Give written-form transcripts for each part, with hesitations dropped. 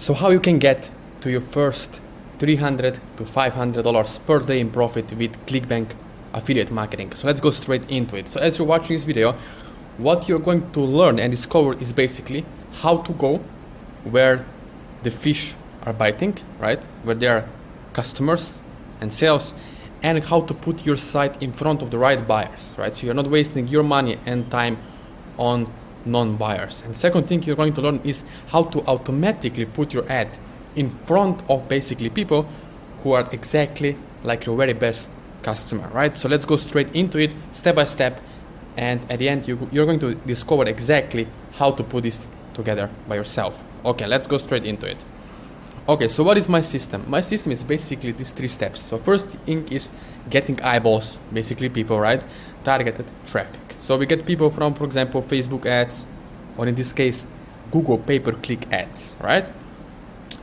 So how you can get to your first $300 to $500 per day in profit with ClickBank affiliate marketing. So let's go straight into it. So as you're watching this video, what you're going to learn and discover is basically how to go where the fish are biting, right? Where there are customers and sales, and how to put your site in front of the right buyers, right? So you're not wasting your money and time on non-buyers. And second thing you're going to learn is how to automatically put your ad in front of basically people who are exactly like your very best customer, right? So let's go straight into it step by step, and at the end you're going to discover exactly how to put this together by yourself. Okay, let's go straight into it. Okay, so what is my system? My system is basically these 3 steps. So first thing is getting eyeballs, basically people, right? Targeted traffic. So we get people from, for example, Facebook ads, or in this case, Google pay-per-click ads, right?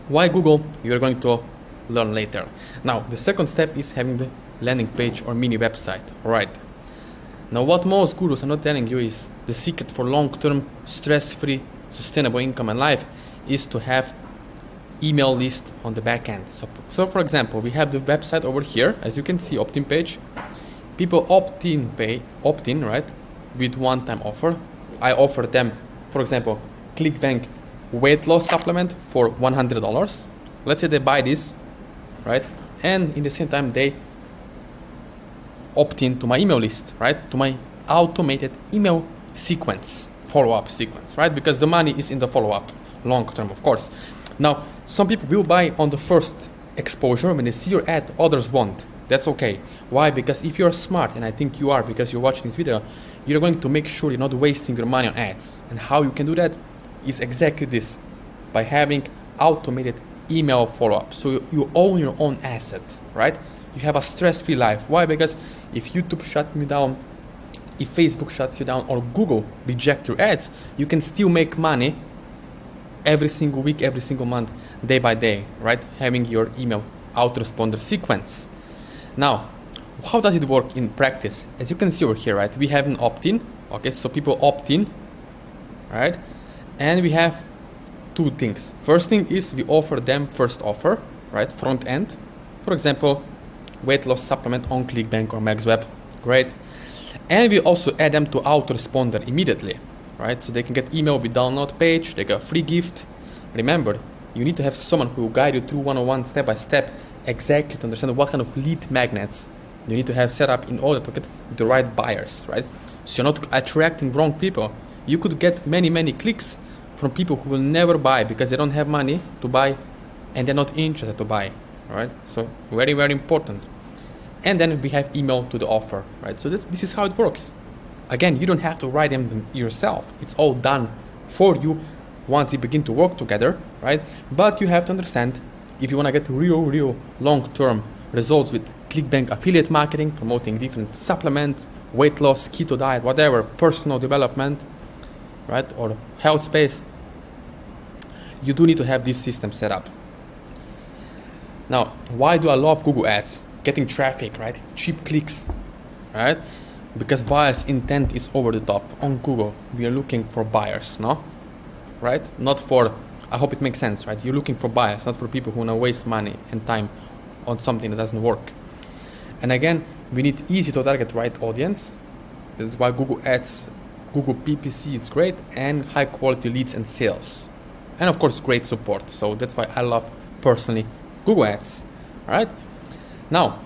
Why Google? You're going to learn later. Now, the second step is having the landing page or mini website, right? Now, what most gurus are not telling you is the secret for long-term, stress-free, sustainable income and life is to have email list on the back end. So for example, we have the website over here, as you can see, opt-in page. People opt in, right, with one-time offer. I offer them, for example, ClickBank weight loss supplement for $100. Let's say they buy this, right, and in the same time they opt in to my email list, right, to my automated email sequence, follow-up sequence, right, because the money is in the follow-up, long-term, of course. Now, some people will buy on the first exposure when they see your ad, others won't. That's okay. Why? Because if you're smart, and I think you are because you're watching this video, you're going to make sure you're not wasting your money on ads. And how you can do that is exactly this, by having automated email follow-up. So you own your own asset, right? You have a stress-free life. Why? Because if YouTube shuts you down, if Facebook shuts you down, or Google reject your ads, you can still make money every single week, every single month, day by day, right? Having your email autoresponder sequence. Now, how does it work in practice? As you can see over here, right? We have an opt-in, okay? So people opt in, right? And we have 2 things. First thing is we offer them first offer, right? Front end. For example, weight loss supplement on ClickBank or MaxWeb, great. And we also add them to autoresponder immediately, right? So they can get email with download page, they get a free gift. Remember, you need to have someone who will guide you through one-on-one, step by step, exactly to understand what kind of lead magnets you need to have set up in order to get the right buyers, right? So you're not attracting wrong people. You could get many clicks from people who will never buy because they don't have money to buy and they're not interested to buy, right? So very important. And then we have email to the offer, right? So this is how it works. Again, you don't have to write them yourself. It's all done for you once you begin to work together, right? But you have to understand, if you want to get real long-term results with ClickBank affiliate marketing, promoting different supplements, weight loss, keto diet, whatever, personal development, right, or health space, you do need to have this system set up. Now, why do I love Google Ads? Getting traffic, right? Cheap clicks, right? Because buyers' intent is over the top. On Google, we are looking for buyers, no? Right? Not for, I hope it makes sense, right? You're looking for buyers, not for people who want to waste money and time on something that doesn't work. And again, we need easy to target right audience. That's why Google Ads, Google PPC is great, and high quality leads and sales. And of course, great support. So that's why I love personally Google Ads, all right? Now,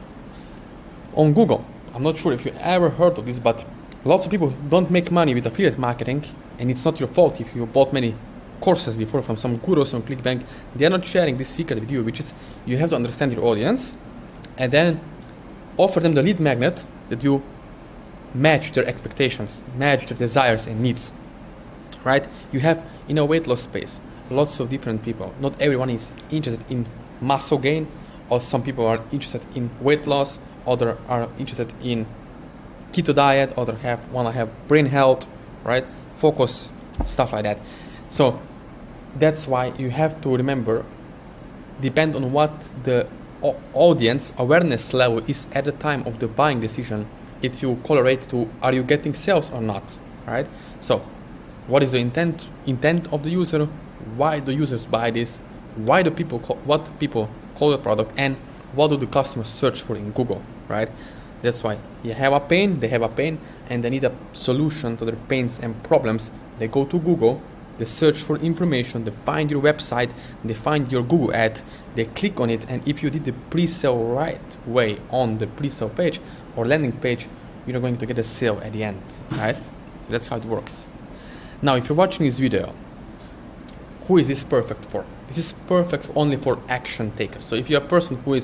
on Google, I'm not sure if you ever heard of this, but lots of people don't make money with affiliate marketing, and it's not your fault if you bought many courses before from some gurus on ClickBank. They're not sharing this secret with you, which is you have to understand your audience and then offer them the lead magnet that you match their expectations, match their desires and needs, right? You have, in a weight loss space, lots of different people. Not everyone is interested in muscle gain, or some people are interested in weight loss, others are interested in keto diet, others want to have brain health, right? Focus, stuff like that. So that's why you have to remember, depend on what the audience awareness level is at the time of the buying decision, it will correlate to are you getting sales or not, right? So what is the intent of the user? Why do users buy this? what people call the product, and what do the customers search for in Google, right? That's why you have a pain, they have a pain, and they need a solution to their pains and problems. They go to Google, they search for information, they find your website, they find your Google ad, they click on it, and if you did the pre-sale right way on the pre-sale page or landing page, you're going to get a sale at the end, right? That's how it works. Now, if you're watching this video, who is this perfect for? This is perfect only for action takers. So if you're a person who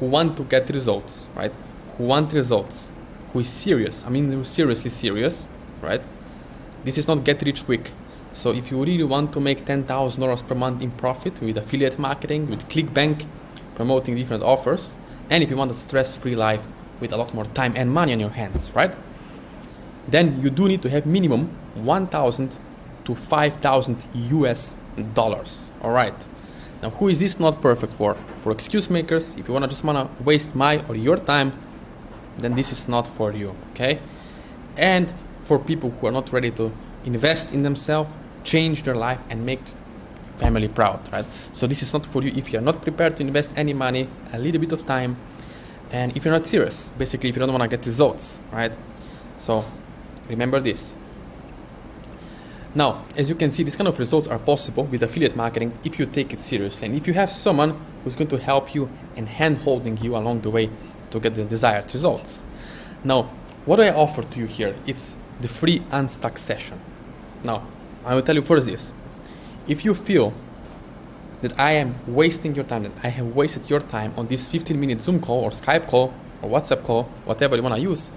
want to get results, right? Who want results, who is serious, I mean seriously serious, right? This is not get rich quick. So if you really want to make $10,000 per month in profit with affiliate marketing, with ClickBank, promoting different offers, and if you want a stress-free life with a lot more time and money on your hands, right? Then you do need to have minimum 1,000 to 5,000 US dollars. All right. Now, who is this not perfect for? For excuse makers, if you just wanna waste my or your time, then this is not for you, okay? And for people who are not ready to invest in themselves, change their life, and make family proud, right? So this is not for you if you're not prepared to invest any money, a little bit of time, and if you're not serious, basically if you don't want to get results, right? So remember this. Now, as you can see, these kind of results are possible with affiliate marketing if you take it seriously, and if you have someone who's going to help you and hand-holding you along the way to get the desired results. Now, what do I offer to you here? It's the free Unstuck session. Now, I will tell you first this. If you feel that I am wasting your time, that I have wasted your time on this 15-minute Zoom call or Skype call or WhatsApp call, whatever you want to use,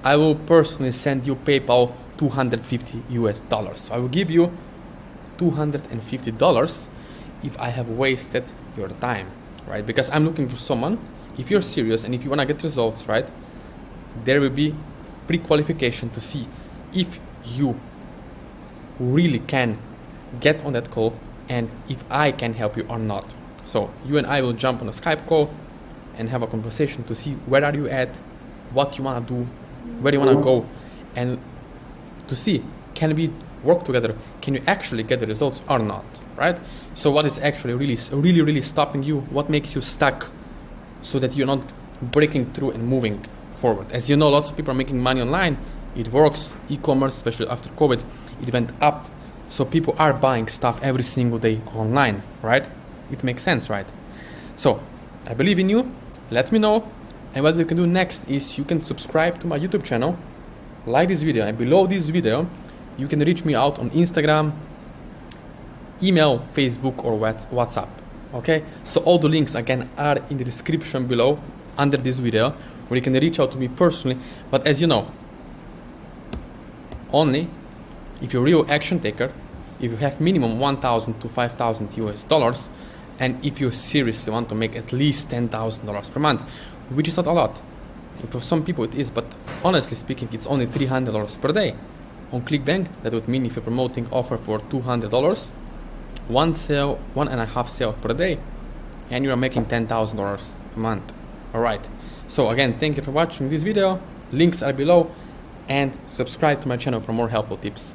I will personally send you PayPal $250 US. So I will give you $250 if I have wasted your time, right? Because I'm looking for someone, if you're serious and if you want to get results, right, there will be pre-qualification to see if you really can get on that call and if I can help you or not. So you and I will jump on a Skype call and have a conversation to see where are you at, what you want to do, where you want to go, and to see, can we work together? Can you actually get the results or not, right? So what is actually really stopping you? What makes you stuck so that you're not breaking through and moving forward? As you know, lots of people are making money online. It works. E-commerce, especially after COVID, it went up. So people are buying stuff every single day online, right? It makes sense, right? So I believe in you. Let me know. And what you can do next is you can subscribe to my YouTube channel, like this video, and below this video you can reach me out on Instagram, email, Facebook, or WhatsApp. Okay, so all the links again are in the description below under this video, where you can reach out to me personally. But as you know, only if you're a real action taker, if you have minimum 1,000 to 5,000 US dollars, and if you seriously want to make at least $10,000 per month, which is not a lot. For some people it is, but honestly speaking, it's only $300 per day. On ClickBank, that would mean if you're promoting offer for $200, one sale, 1.5 sale per day, and you're making $10,000 a month. Alright, so again, thank you for watching this video. Links are below, and subscribe to my channel for more helpful tips.